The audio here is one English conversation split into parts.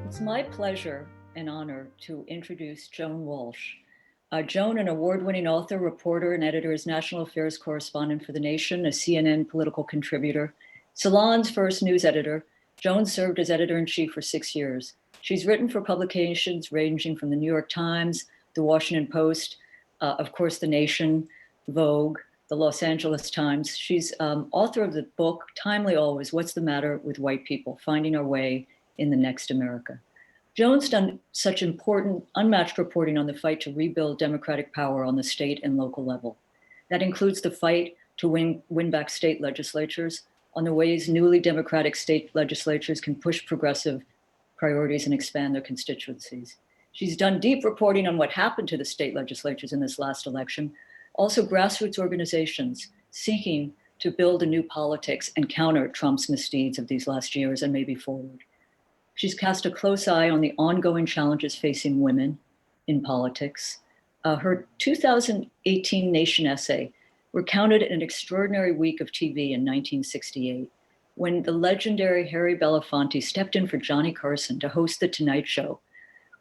It's my pleasure and honor to introduce Joan Walsh. Joan, an award-winning author, reporter, and editor, is national affairs correspondent for The Nation, a CNN political contributor. Salon's first news editor, Joan served as editor-in-chief for 6 years. She's written for publications ranging from the New York Times, the Washington Post, of course, The Nation, Vogue, the Los Angeles Times. She's author of the book, timely always, What's the Matter with White People? Finding Our Way in the Next America. Joan's done such important, unmatched reporting on the fight to rebuild democratic power on the state and local level. That includes the fight to win back state legislatures, on the ways newly democratic state legislatures can push progressive priorities and expand their constituencies. She's done deep reporting on what happened to the state legislatures in this last election, also grassroots organizations seeking to build a new politics and counter Trump's misdeeds of these last years and maybe forward. She's cast a close eye on the ongoing challenges facing women in politics. Her 2018 Nation essay recounted an extraordinary week of TV in 1968 when the legendary Harry Belafonte stepped in for Johnny Carson to host The Tonight Show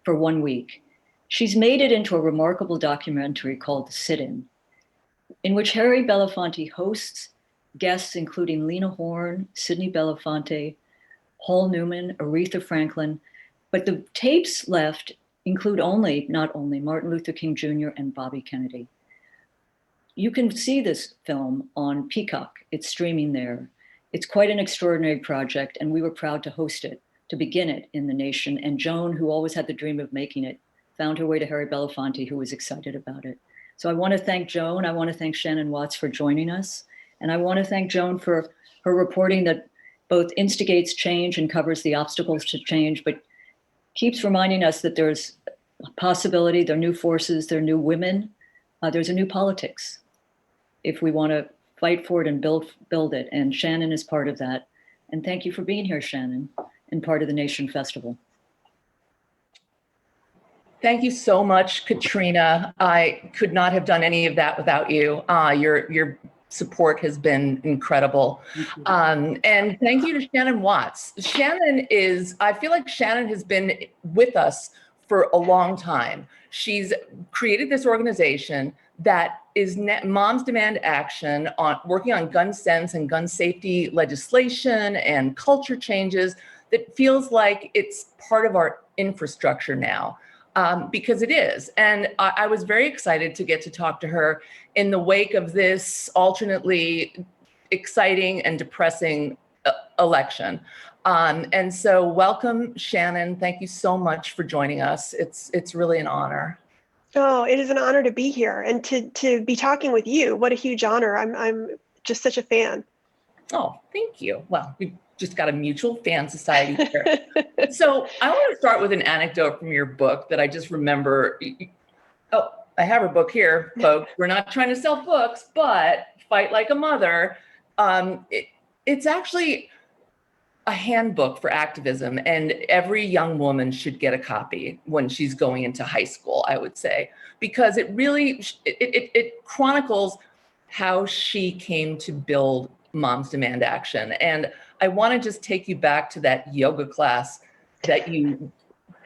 for 1 week. She's made it into a remarkable documentary called The Sit-In, in which Harry Belafonte hosts guests including Lena Horne, Sidney Belafonte, Paul Newman, Aretha Franklin, but the tapes left include not only Martin Luther King Jr. and Bobby Kennedy. You can see this film on Peacock. It's streaming there. It's quite an extraordinary project, and we were proud to host it, to begin it in The Nation. And Joan, who always had the dream of making it, found her way to Harry Belafonte, who was excited about it. So I want to thank Joan. I want to thank Shannon Watts for joining us. And I want to thank Joan for her reporting that both instigates change and covers the obstacles to change, but keeps reminding us that there's a possibility, there are new forces, there are new women, there's a new politics if we want to fight for it and build it. And Shannon is part of that. And thank you for being here, Shannon, and part of the Nation Festival. Thank you so much, Katrina. I could not have done any of that without you. Your support has been incredible. And thank you to Shannon Watts. I feel like Shannon has been with us for a long time. She's created this organization that is Moms Demand Action, working on gun sense and gun safety legislation and culture changes that feels like it's part of our infrastructure now. Because it is. And I was very excited to get to talk to her in the wake of this alternately exciting and depressing election. And so welcome, Shannon. Thank you so much for joining us. It's really an honor. Oh, it is an honor to be here and to be talking with you. What a huge honor. I'm just such a fan. Oh, thank you. Well, we've just got a mutual fan society here. So I want to start with an anecdote from your book that I just remember. Oh, I have her book here, folks. We're not trying to sell books, but Fight Like a Mother. It's actually a handbook for activism, and every young woman should get a copy when she's going into high school, I would say, because it really, it chronicles how she came to build Moms Demand Action. And I want to just take you back to that yoga class that you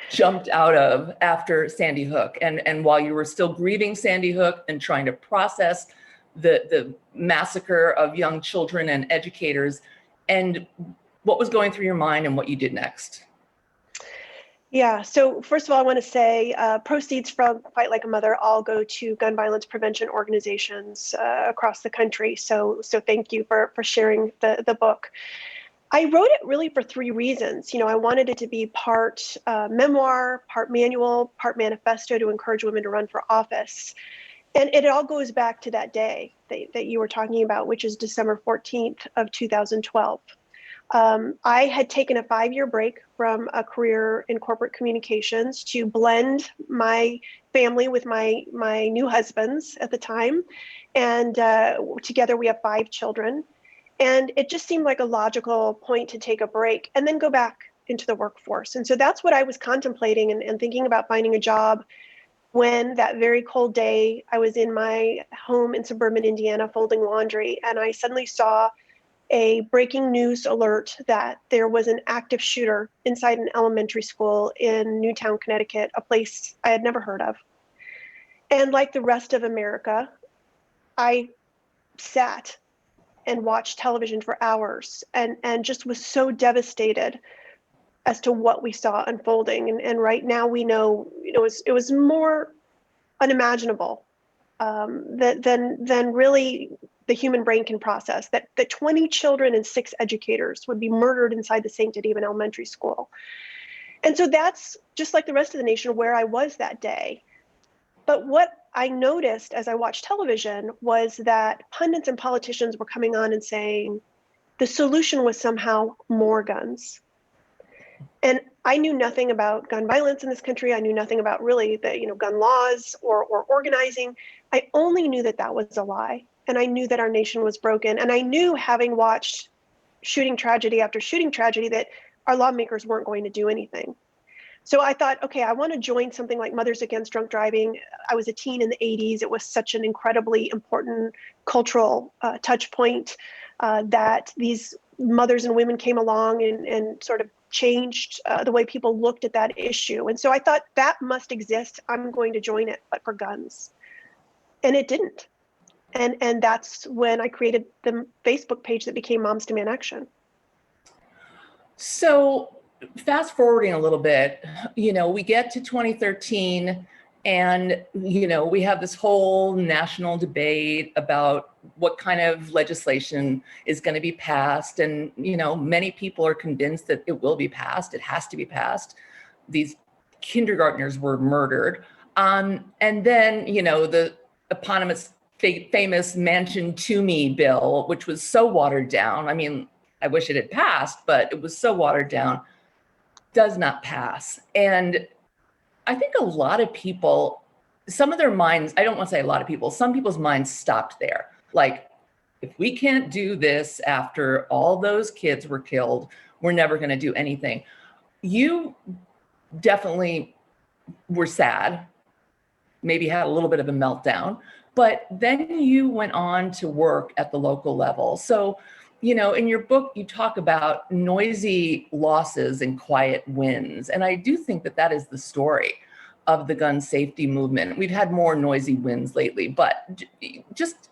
jumped out of after Sandy Hook. And while you were still grieving Sandy Hook and trying to process the massacre of young children and educators, and what was going through your mind and what you did next. Yeah, so first of all, I want to say proceeds from Fight Like a Mother all go to gun violence prevention organizations across the country. So thank you for sharing the book. I wrote it really for 3 reasons. I wanted it to be part memoir, part manual, part manifesto to encourage women to run for office. And it all goes back to that day that you were talking about, which is December 14th of 2012. I had taken a 5-year break from a career in corporate communications to blend my family with my new husband's at the time. And together we have 5 children. And it just seemed like a logical point to take a break and then go back into the workforce. And so that's what I was contemplating and thinking about finding a job when that very cold day I was in my home in suburban Indiana folding laundry, and I suddenly saw a breaking news alert that there was an active shooter inside an elementary school in Newtown, Connecticut, a place I had never heard of. And like the rest of America, I sat and watched television for hours and just was so devastated as to what we saw unfolding. And right now we know it was more unimaginable than really the human brain can process, that 20 children and 6 educators would be murdered inside the sanctity of an elementary school. And so that's just like the rest of the nation where I was that day. But what I noticed as I watched television was that pundits and politicians were coming on and saying the solution was somehow more guns. And I knew nothing about gun violence in this country. I knew nothing about really the gun laws or organizing. I only knew that that was a lie. And I knew that our nation was broken. And I knew, having watched shooting tragedy after shooting tragedy, that our lawmakers weren't going to do anything. So I thought, okay, I want to join something like Mothers Against Drunk Driving. I was a teen in the 80s. It was such an incredibly important cultural touch point that these mothers and women came along and sort of changed the way people looked at that issue. And so I thought, that must exist. I'm going to join it, but for guns. And it didn't. And that's when I created the Facebook page that became Moms Demand Action. So fast forwarding a little bit, we get to 2013 and, we have this whole national debate about what kind of legislation is going to be passed. And, many people are convinced that it will be passed. It has to be passed. These kindergartners were murdered. And then, the eponymous famous Manchin Toomey bill, which was so watered down. I mean, I wish it had passed, but it was so watered down, does not pass. And I think a lot of people, some of their minds, I don't want to say a lot of people, some people's minds stopped there. Like, if we can't do this after all those kids were killed, we're never going to do anything. You definitely were sad, maybe had a little bit of a meltdown, but then you went on to work at the local level. So, in your book, you talk about noisy losses and quiet wins. And I do think that that is the story of the gun safety movement. We've had more noisy wins lately, but just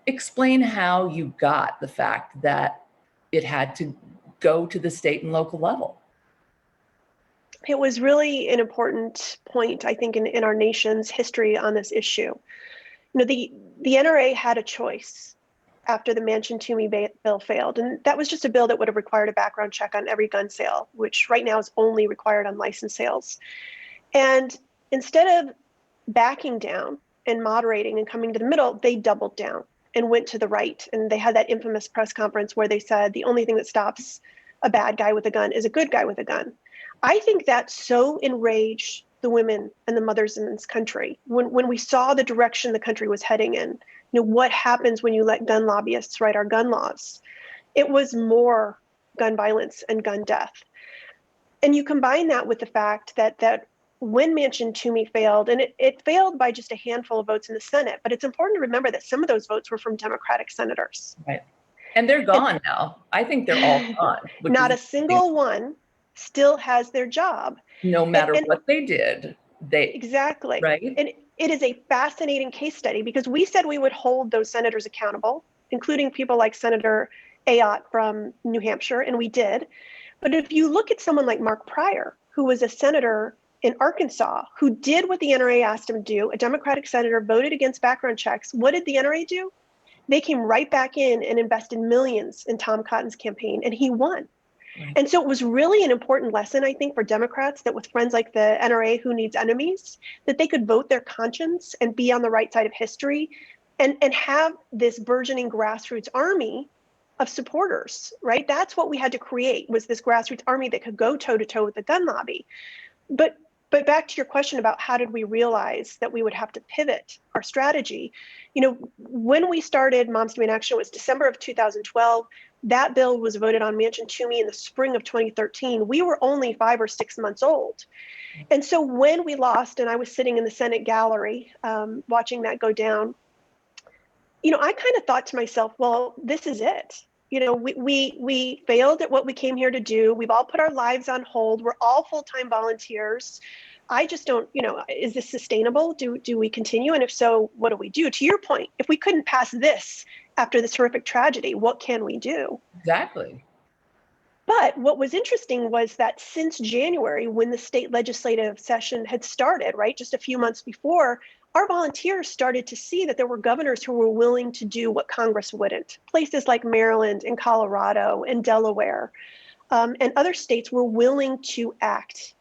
explain how you got the fact that it had to go to the state and local level. It was really an important point, I think, in our nation's history on this issue. The NRA had a choice after the Manchin Toomey bill failed. And that was just a bill that would have required a background check on every gun sale, which right now is only required on licensed sales. And instead of backing down and moderating and coming to the middle, they doubled down and went to the right. And they had that infamous press conference where they said the only thing that stops a bad guy with a gun is a good guy with a gun. I think that so enraged the women and the mothers in this country when we saw the direction the country was heading in. What happens when you let gun lobbyists write our gun laws? It was more gun violence and gun death. And you combine that with the fact that when Manchin Toomey failed, and it failed by just a handful of votes in the Senate, but it's important to remember that some of those votes were from Democratic senators. Right. And they're gone now. I think they're all gone. Not a single one still has their job. No matter what they did. Exactly. Right. And it is a fascinating case study because we said we would hold those senators accountable, including people like Senator Ayotte from New Hampshire, and we did. But if you look at someone like Mark Pryor, who was a senator in Arkansas, who did what the NRA asked him to do, a Democratic senator, voted against background checks, what did the NRA do? They came right back in and invested millions in Tom Cotton's campaign, and he won. Right. And so it was really an important lesson, I think, for Democrats that with friends like the NRA, who needs enemies, that they could vote their conscience and be on the right side of history and have this burgeoning grassroots army of supporters, right? That's what we had to create, was this grassroots army that could go toe to toe with the gun lobby. But back to your question about how did we realize that we would have to pivot our strategy? When we started Moms Demand Action, it was December of 2012. That bill was voted on Manchin Toomey in the spring of 2013. We were only 5 or 6 months old. And so when we lost, and I was sitting in the Senate gallery watching that go down, I kind of thought to myself, well, this is it. We failed at what we came here to do. We've all put our lives on hold. We're all full-time volunteers. I just don't, is this sustainable? Do we continue? And if so, what do we do? To your point, if we couldn't pass this after this horrific tragedy, what can we do? Exactly. But what was interesting was that since January, when the state legislative session had started, right, just a few months before, our volunteers started to see that there were governors who were willing to do what Congress wouldn't. Places like Maryland and Colorado and Delaware and other states were willing to act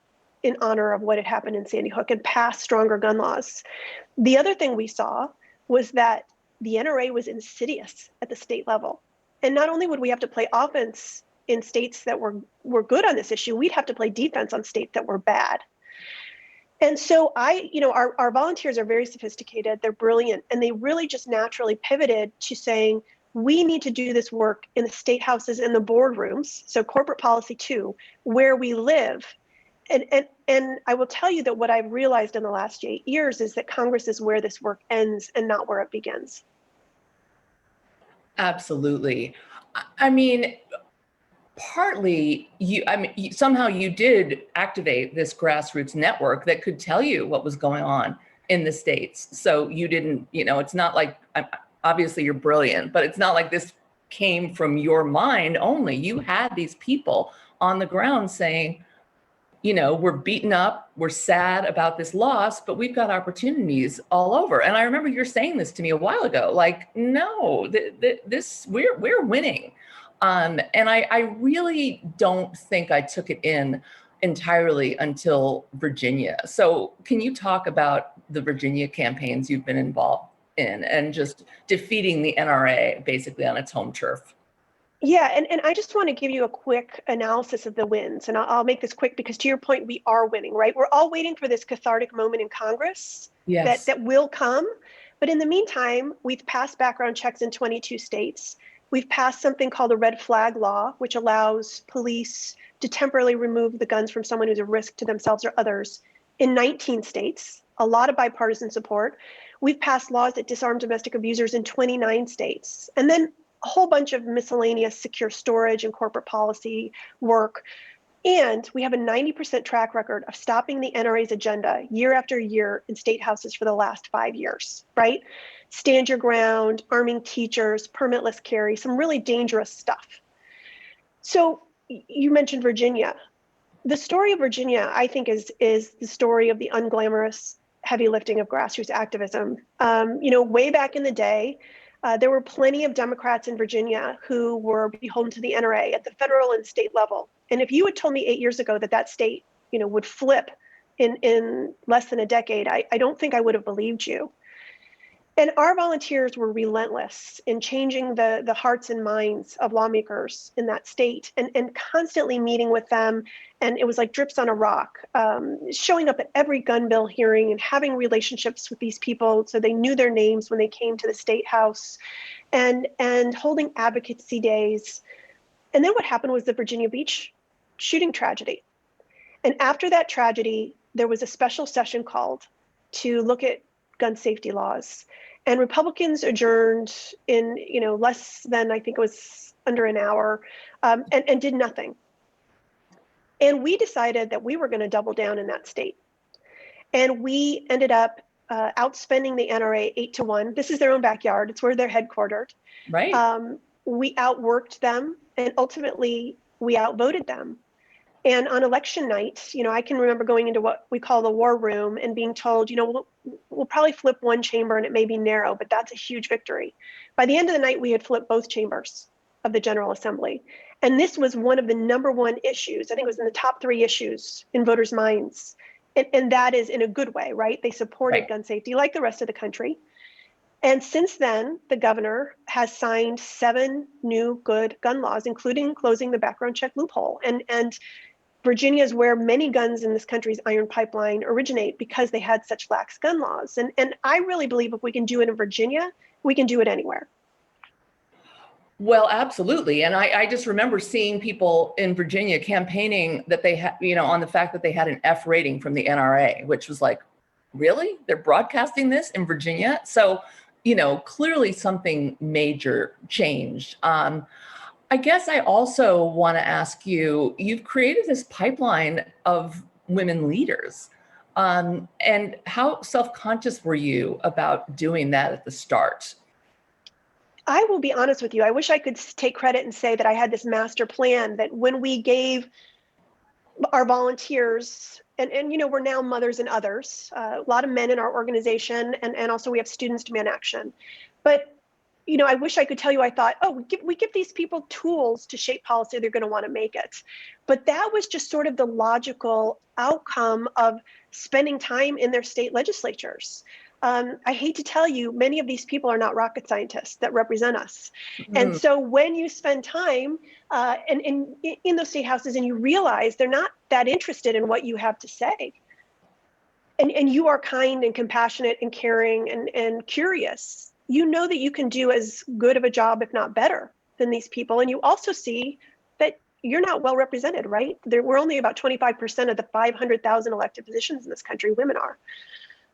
in honor of what had happened in Sandy Hook and pass stronger gun laws. The other thing we saw was that the NRA was insidious at the state level. And not only would we have to play offense in states that were good on this issue, we'd have to play defense on states that were bad. And so our volunteers are very sophisticated, they're brilliant, and they really just naturally pivoted to saying, we need to do this work in the state houses and the boardrooms, so corporate policy too, where we live. And I will tell you that what I've realized in the last 8 years is that Congress is where this work ends and not where it begins. Absolutely. I mean, partly somehow you did activate this grassroots network that could tell you what was going on in the states. So you didn't, it's not like, obviously you're brilliant, but it's not like this came from your mind only. You had these people on the ground saying, we're beaten up, we're sad about this loss, but we've got opportunities all over. And I remember you're saying this to me a while ago, like, no, we're winning. And I really don't think I took it in entirely until Virginia. So can you talk about the Virginia campaigns you've been involved in and just defeating the NRA basically on its home turf? Yeah, and I just want to give you a quick analysis of the wins. And I'll make this quick because to your point, we are winning, right? We're all waiting for this cathartic moment in Congress that will come. But in the meantime, we've passed background checks in 22 states. We've passed something called a red flag law, which allows police to temporarily remove the guns from someone who's a risk to themselves or others in 19 states, a lot of bipartisan support. We've passed laws that disarm domestic abusers in 29 states. And then a whole bunch of miscellaneous secure storage and corporate policy work. And we have a 90% track record of stopping the NRA's agenda year after year in state houses for the last 5 years, right? Stand your ground, arming teachers, permitless carry, some really dangerous stuff. So you mentioned Virginia. The story of Virginia, I think, is the story of the unglamorous heavy lifting of grassroots activism. Way back in the day, there were plenty of Democrats in Virginia who were beholden to the NRA at the federal and state level. And if you had told me 8 years ago that state, would flip in less than a decade, I don't think I would have believed you. And our volunteers were relentless in changing the hearts and minds of lawmakers in that state and constantly meeting with them. And it was like drips on a rock, showing up at every gun bill hearing and having relationships with these people so they knew their names when they came to the state house and holding advocacy days. And then what happened was the Virginia Beach shooting tragedy. And after that tragedy, there was a special session called to look at gun safety laws. And Republicans adjourned in, less than, I think it was under an hour, and did nothing. And we decided that we were going to double down in that state. And we ended up outspending the NRA 8-1. This is their own backyard. It's where they're headquartered. Right. We outworked them, and ultimately we outvoted them. And on election night, I can remember going into what we call the war room and being told, we'll probably flip one chamber and it may be narrow, but that's a huge victory. By the end of the night, we had flipped both chambers of the General Assembly. And this was one of the number one issues. I think it was in the top 3 issues in voters' minds. And that is in a good way, right? They supported gun safety like the rest of the country. And since then, the governor has signed 7 new good gun laws, including closing the background check loophole. And Virginia is where many guns in this country's iron pipeline originate because they had such lax gun laws. And I really believe if we can do it in Virginia, we can do it anywhere. Well, absolutely. And I just remember seeing people in Virginia campaigning that they had, on the fact that they had an F rating from the NRA, which was like, really? They're broadcasting this in Virginia? So, clearly something major changed. I guess I also want to ask you, you've created this pipeline of women leaders. And how self-conscious were you about doing that at the start? I will be honest with you. I wish I could take credit and say that I had this master plan, that when we gave our volunteers, and we're now mothers and others, a lot of men in our organization, and also we have students demand action. But I wish I could tell you I thought, oh, we give these people tools to shape policy, they're going to want to make it. But that was just sort of the logical outcome of spending time in their state legislatures. I hate to tell you, many of these people are not rocket scientists that represent us. And so when you spend time in those state houses and you realize they're not that interested in what you have to say, and you are kind and compassionate and caring and curious, you know that you can do as good of a job, if not better, than these people. And you also see that you're not well represented, right? We're only about 25% of the 500,000 elected positions in this country, women are.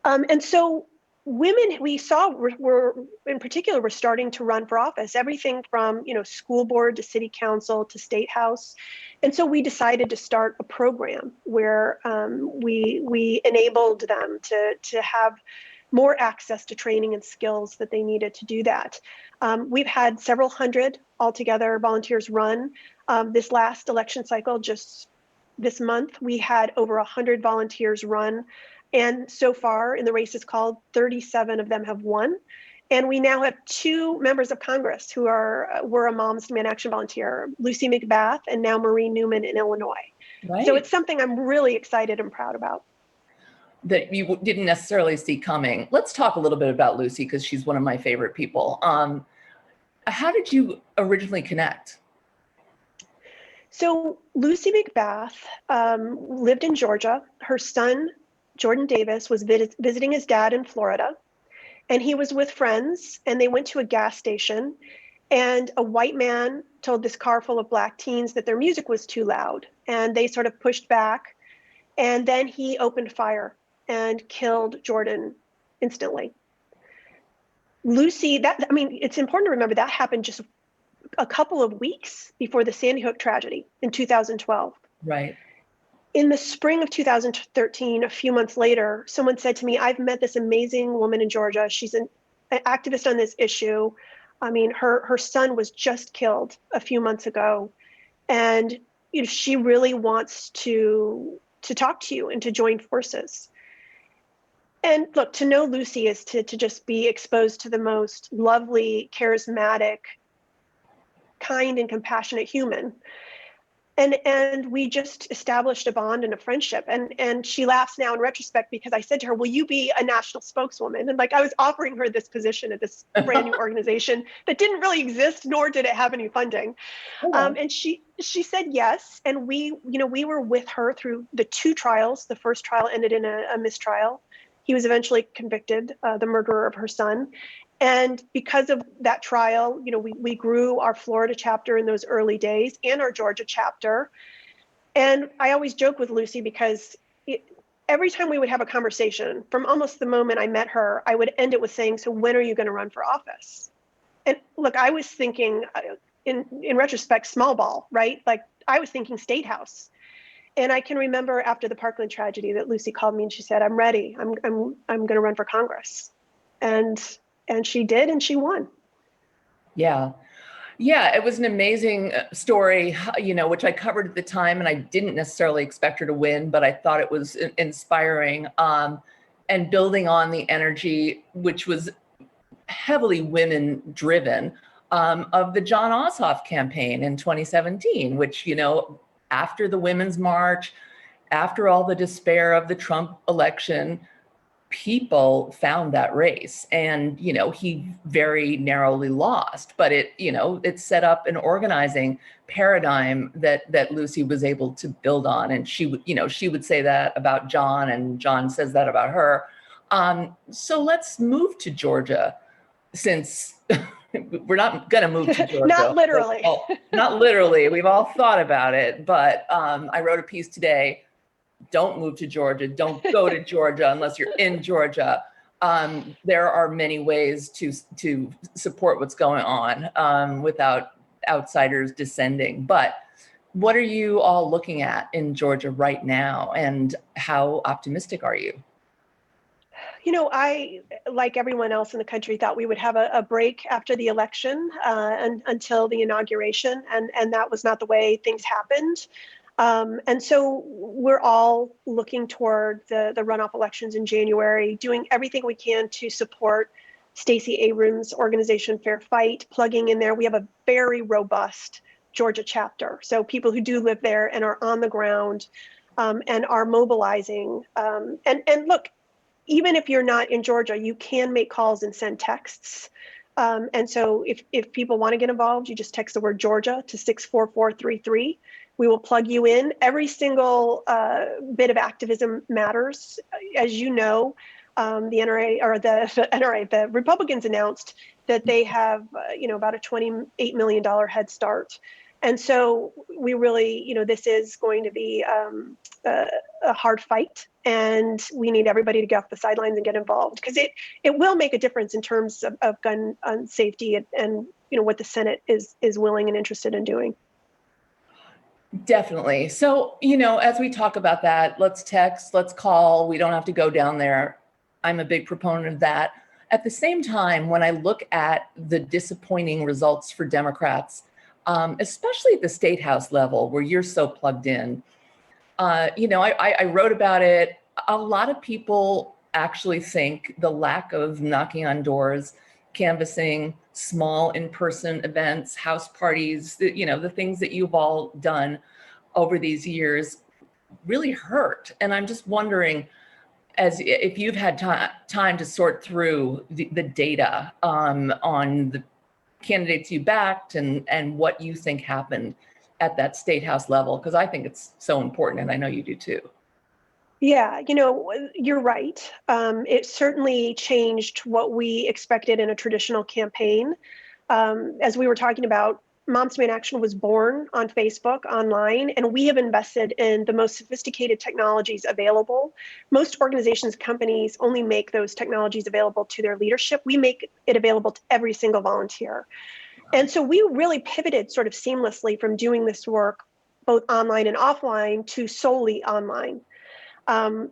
And so women we saw were in particular were starting to run for office, everything from school board to city council to state house. And so we decided to start a program where we enabled them to have more access to training and skills that they needed to do that. We've had several hundred altogether volunteers run. This last election cycle, just this month, we had over 100 volunteers run. And so far in the races called, 37 of them have won. And we now have 2 members of Congress who were a Moms Demand Action volunteer, Lucy Mcbath and now Marie Newman in Illinois. Right. So it's something I'm really excited and proud about. That you didn't necessarily see coming. Let's talk a little bit about Lucy, because she's one of my favorite people. How did you originally connect? So Lucy Mcbath lived in Georgia. Her son, Jordan Davis, was visiting his dad in Florida, and he was with friends, and they went to a gas station, and a white man told this car full of black teens that their music was too loud, and they sort of pushed back, and then he opened fire and killed Jordan instantly. Lucy, it's important to remember that happened just a couple of weeks before the Sandy Hook tragedy in 2012. Right. In the spring of 2013, a few months later, someone said to me, I've met this amazing woman in Georgia. She's an activist on this issue. Her son was just killed a few months ago. And she really wants to talk to you and to join forces. And look, to know Lucy is to just be exposed to the most lovely, charismatic, kind and compassionate human. And we just established a bond and a friendship. And she laughs now in retrospect because I said to her, will you be a national spokeswoman? And I was offering her this position at this brand new organization that didn't really exist, nor did it have any funding. And she said yes. And we were with her through the 2 trials. The first trial ended in a mistrial. He was eventually convicted, the murderer of her son. And because of that trial, we grew our Florida chapter in those early days and our Georgia chapter. And I always joke with Lucy because every time we would have a conversation, from almost the moment I met her, I would end it with saying, so when are you going to run for office? And look, I was thinking in retrospect, small ball, right? I was thinking state house. And I can remember after the Parkland tragedy that Lucy called me and she said, I'm ready. I'm going to run for Congress. And she did, and she won. Yeah. It was an amazing story, which I covered at the time, and I didn't necessarily expect her to win, but I thought it was inspiring, and building on the energy, which was heavily women driven, of the John Ossoff campaign in 2017, which, after the Women's March, after all the despair of the Trump election, people found that race, and he very narrowly lost, but it set up an organizing paradigm that Lucy was able to build on. And she would say that about John, and John says that about her. So let's move to Georgia, since we're not going to move to Georgia. Not literally. Not literally. We've all thought about it, but I wrote a piece today. Don't move to Georgia. Don't go to Georgia unless you're in Georgia. There are many ways to support what's going on without outsiders descending. But what are you all looking at in Georgia right now, and how optimistic are you? I, like everyone else in the country, thought we would have a break after the election and until the inauguration, and that was not the way things happened. And so we're all looking toward the runoff elections in January, doing everything we can to support Stacey Abrams' organization Fair Fight, plugging in there. We have a very robust Georgia chapter. So people who do live there and are on the ground and are mobilizing. And look, even if you're not in Georgia, you can make calls and send texts. And so if people want to get involved, you just text the word Georgia to 64433. We will plug you in. Every single bit of activism matters. As you know, the NRA or the Republicans announced that they have, about a $28 million head start. And so we really, this is going to be a hard fight, and we need everybody to get off the sidelines and get involved, because it will make a difference in terms of gun safety and what the Senate is willing and interested in doing. Definitely. So, as we talk about that, let's text, let's call. We don't have to go down there. I'm a big proponent of that. At the same time, when I look at the disappointing results for Democrats, especially at the state house level where you're so plugged in, I wrote about it. A lot of people actually think the lack of knocking on doors, canvassing, small in-person events, house parties, the things that you've all done over these years really hurt. And I'm just wondering, as if you've had time to sort through the data on the candidates you backed and what you think happened at that state house level, because I think it's so important, and I know you do too. Yeah, you're right. It certainly changed what we expected in a traditional campaign. As we were talking about, Moms Demand Action was born on Facebook, online, and we have invested in the most sophisticated technologies available. Most organizations, companies only make those technologies available to their leadership. We make it available to every single volunteer. And so we really pivoted sort of seamlessly from doing this work, both online and offline, to solely online.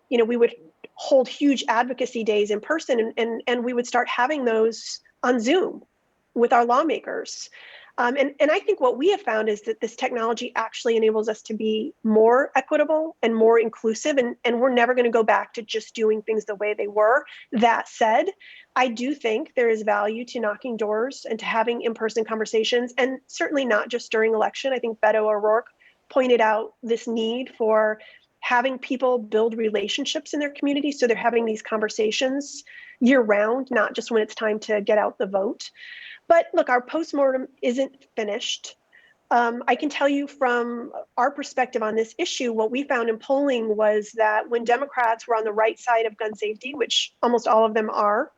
We would hold huge advocacy days in person, and we would start having those on Zoom with our lawmakers. And I think what we have found is that this technology actually enables us to be more equitable and more inclusive, and we're never going to go back to just doing things the way they were. That said, I do think there is value to knocking doors and to having in-person conversations, and certainly not just during election. I think Beto O'Rourke pointed out this need for having people build relationships in their community, so they're having these conversations year round, not just when it's time to get out the vote. But look, our postmortem isn't finished. I can tell you from our perspective on this issue, what we found in polling was that when Democrats were on the right side of gun safety, which almost all of them are,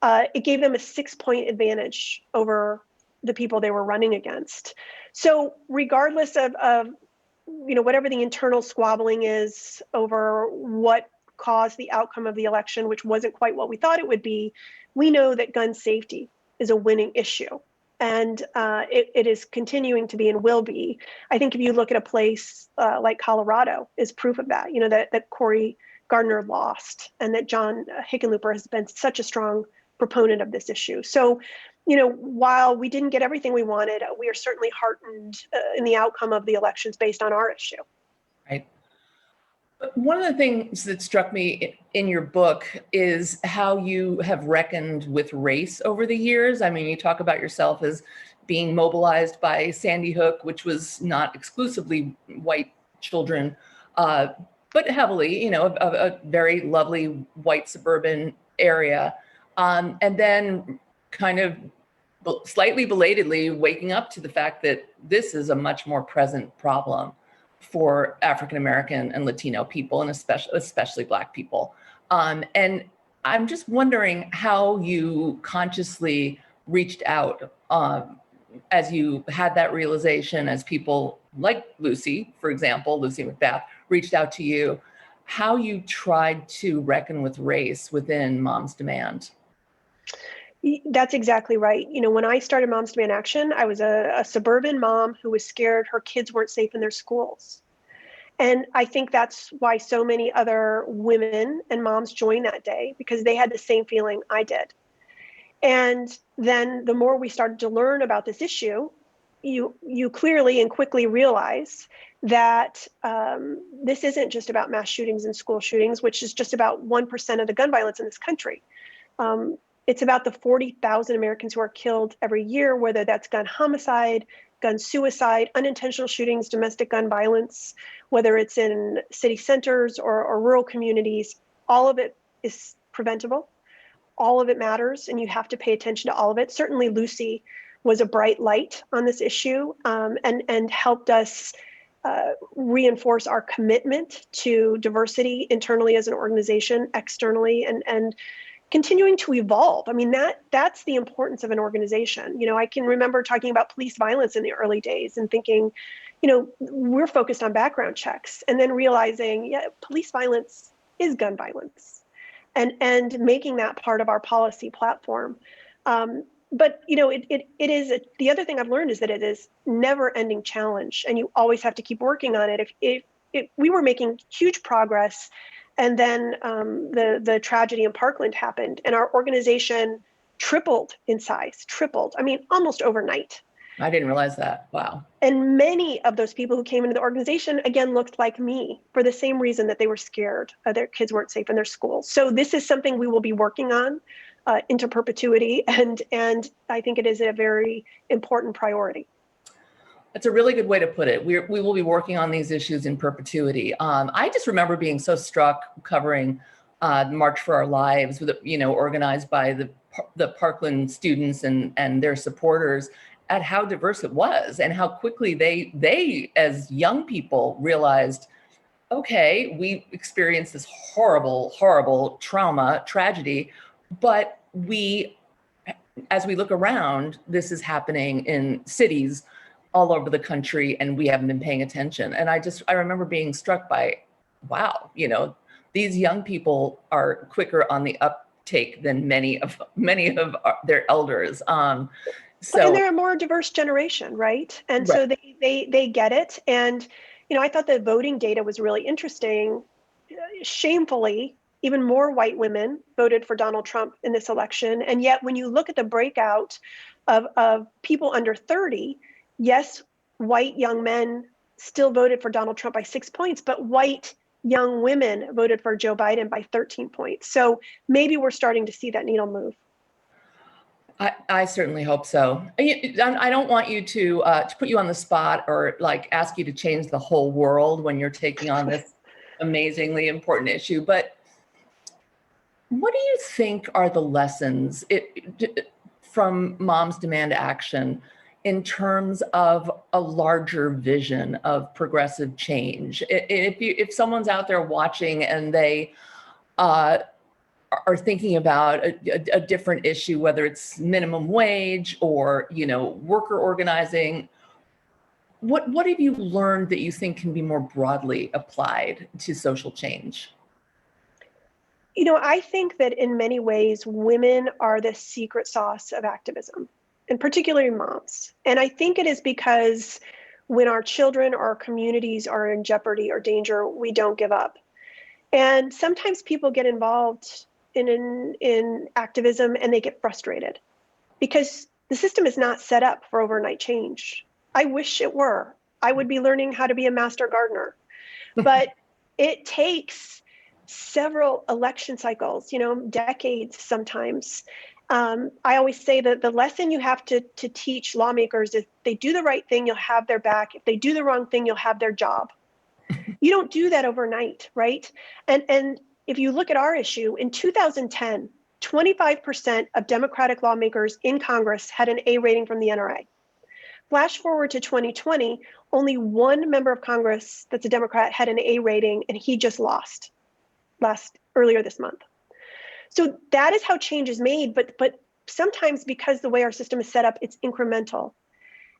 it gave them a 6-point advantage over the people they were running against. So regardless of whatever the internal squabbling is over what caused the outcome of the election, which wasn't quite what we thought it would be, we know that gun safety is a winning issue. And it is continuing to be and will be. I think if you look at a place like Colorado is proof of that, that Cory Gardner lost, and that John Hickenlooper has been such a strong proponent of this issue. So, while we didn't get everything we wanted, we are certainly heartened in the outcome of the elections based on our issue. Right. But one of the things that struck me in your book is how you have reckoned with race over the years. I mean, you talk about yourself as being mobilized by Sandy Hook, which was not exclusively white children, but heavily, a very lovely white suburban area. And then kind of slightly belatedly waking up to the fact that this is a much more present problem for African American and Latino people, and especially Black people. And I'm just wondering how you consciously reached out as you had that realization, as people like Lucy, for example, Lucy Mcbath, reached out to you, how you tried to reckon with race within Moms Demand. That's exactly right. When I started Moms Demand Action, I was a suburban mom who was scared her kids weren't safe in their schools. And I think that's why so many other women and moms joined that day, because they had the same feeling I did. And then the more we started to learn about this issue, you clearly and quickly realize that this isn't just about mass shootings and school shootings, which is just about 1% of the gun violence in this country. It's about the 40,000 Americans who are killed every year, whether that's gun homicide, gun suicide, unintentional shootings, domestic gun violence, whether it's in city centers or rural communities. All of it is preventable. All of it matters, and you have to pay attention to all of it. Certainly, Lucy was a bright light on this issue, and helped us reinforce our commitment to diversity internally as an organization, externally, and continuing to evolve. I mean, that's the importance of an organization. I can remember talking about police violence in the early days and thinking, we're focused on background checks, and then realizing, yeah, police violence is gun violence, and making that part of our policy platform. But it is the other thing I've learned is that it is never-ending challenge, and you always have to keep working on it. If we were making huge progress, and then the tragedy in Parkland happened, and our organization tripled in size, I mean, almost overnight. I didn't realize that. Wow. And many of those people who came into the organization, again, looked like me for the same reason that they were scared their kids weren't safe in their schools. So this is something we will be working on into perpetuity. And I think it is a very important priority. That's a really good way to put it. We will be working on these issues in perpetuity. I just remember being so struck covering March for Our Lives, with organized by the Parkland students and their supporters, at how diverse it was and how quickly they as young people realized, okay, we experienced this horrible tragedy, but as we look around, this is happening in cities all over the country, and we haven't been paying attention. And I remember being struck by, wow, these young people are quicker on the uptake than many of their elders. And they're a more diverse generation, right? And right. So they get it. And I thought the voting data was really interesting. Shamefully, even more white women voted for Donald Trump in this election. And yet, when you look at the breakout of people under 30, yes, white young men still voted for Donald Trump by 6 points, but white young women voted for Joe Biden by 13 points. So maybe we're starting to see that needle move. I certainly hope so. I don't want you to put you on the spot or ask you to change the whole world when you're taking on this amazingly important issue. But what do you think are the lessons from Moms Demand Action in terms of a larger vision of progressive change? If someone's out there watching and they are thinking about a different issue, whether it's minimum wage or worker organizing, what have you learned that you think can be more broadly applied to social change? I think that in many ways, women are the secret sauce of activism, and particularly moms. And I think it is because when our children or our communities are in jeopardy or danger, we don't give up. And sometimes people get involved in activism and they get frustrated because the system is not set up for overnight change. I wish it were. I would be learning how to be a master gardener. But it takes several election cycles, decades sometimes. I always say that the lesson you have to teach lawmakers is if they do the right thing, you'll have their back. If they do the wrong thing, you'll have their job. You don't do that overnight, right? And if you look at our issue, in 2010, 25% of Democratic lawmakers in Congress had an A rating from the NRA. Flash forward to 2020, only one member of Congress that's a Democrat had an A rating, and he just lost earlier this month. So that is how change is made, but sometimes because the way our system is set up, it's incremental.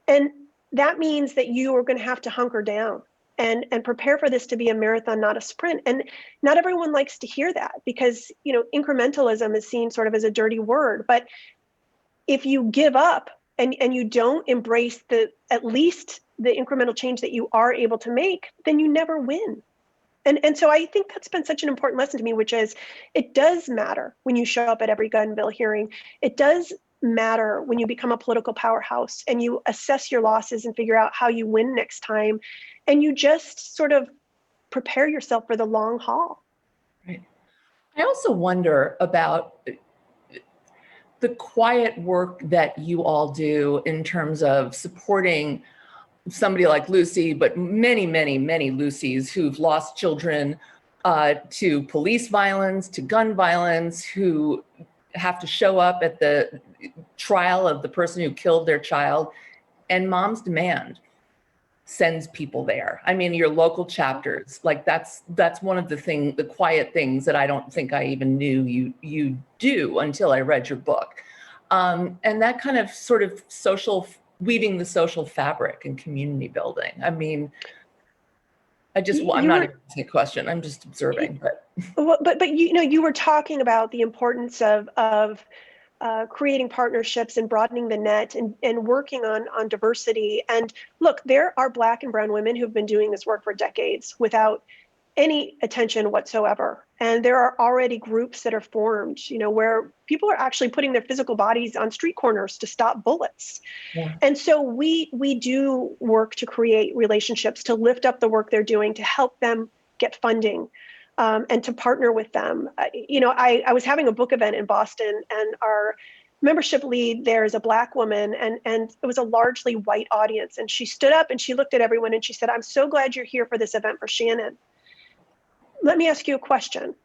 And that means that you are going to have to hunker down and prepare for this to be a marathon, not a sprint. And not everyone likes to hear that because, incrementalism is seen sort of as a dirty word, but if you give up and you don't embrace at least the incremental change that you are able to make, then you never win. And so I think that's been such an important lesson to me, which is it does matter when you show up at every gun bill hearing. It does matter when you become a political powerhouse and you assess your losses and figure out how you win next time. And you just sort of prepare yourself for the long haul. Right. I also wonder about the quiet work that you all do in terms of supporting somebody like Lucy, but many, many, many Lucys who've lost children to police violence, to gun violence, who have to show up at the trial of the person who killed their child. And Moms Demand sends people there. I mean, your local chapters, like that's one of the quiet things that I don't think I even knew you do until I read your book. And that kind of sort of weaving the social fabric and community building. I mean, I'm not even asking a question. I'm just observing. But you were talking about the importance of creating partnerships and broadening the net and working on diversity. And look, there are Black and brown women who've been doing this work for decades without any attention whatsoever. And there are already groups that are formed, where people are actually putting their physical bodies on street corners to stop bullets. Yeah. And so we do work to create relationships, to lift up the work they're doing, to help them get funding. And to partner with them. I was having a book event in Boston, and our membership lead there is a Black woman, and it was a largely white audience. And she stood up and she looked at everyone and she said, "I'm so glad you're here for this event for Shannon. Let me ask you a question.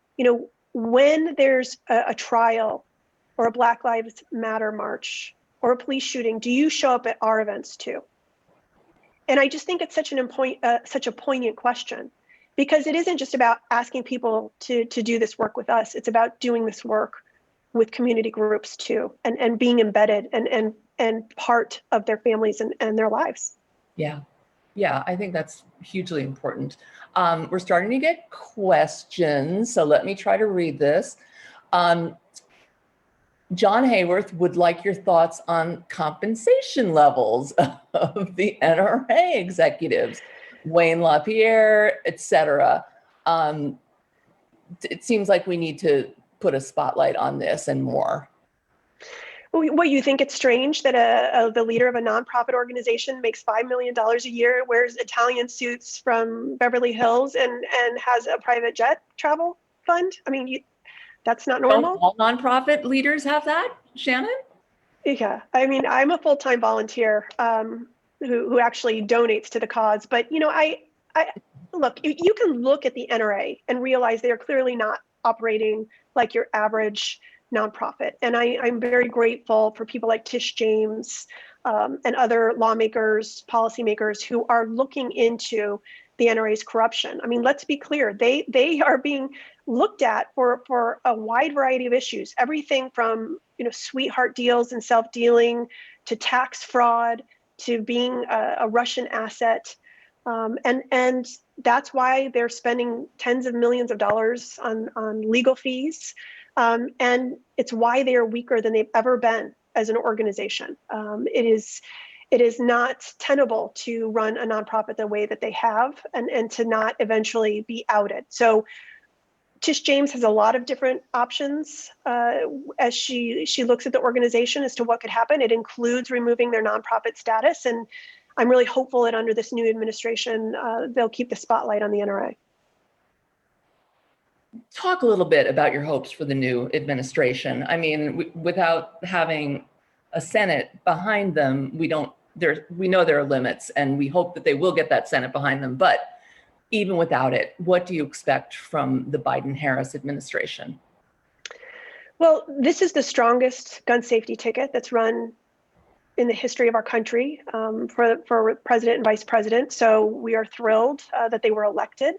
When there's a trial or a Black Lives Matter march or a police shooting, do you show up at our events too?" And I just think it's such a poignant question. Because it isn't just about asking people to do this work with us. It's about doing this work with community groups too, and being embedded and part of their families and their lives. Yeah, I think that's hugely important. We're starting to get questions, so let me try to read this. John Hayworth would like your thoughts on compensation levels of the NRA executives. Wayne LaPierre, et cetera. It seems like we need to put a spotlight on this and more. What, you think it's strange that the leader of a nonprofit organization makes $5 million a year, wears Italian suits from Beverly Hills, and has a private jet travel fund? I mean, that's not normal. Don't all nonprofit leaders have that, Shannon? Yeah, I mean, I'm a full-time volunteer. Who actually donates to the cause. But, I look, you can look at the NRA and realize they are clearly not operating like your average nonprofit. And I'm very grateful for people like Tish James and other lawmakers, policymakers who are looking into the NRA's corruption. I mean, let's be clear, they are being looked at for a wide variety of issues, everything from, sweetheart deals and self-dealing to tax fraud, to being a Russian asset. And that's why they're spending tens of millions of dollars on legal fees. And it's why they are weaker than they've ever been as an organization. It is not tenable to run a nonprofit the way that they have and to not eventually be outed. So Tish James has a lot of different options as she looks at the organization as to what could happen. It includes removing their nonprofit status. And I'm really hopeful that under this new administration, they'll keep the spotlight on the NRA. Talk a little bit about your hopes for the new administration. I mean, without having a Senate behind them, we know there are limits, and we hope that they will get that Senate behind them. But even without it, what do you expect from the Biden-Harris administration? Well, this is the strongest gun safety ticket that's run in the history of our country for president and vice president. So we are thrilled that they were elected.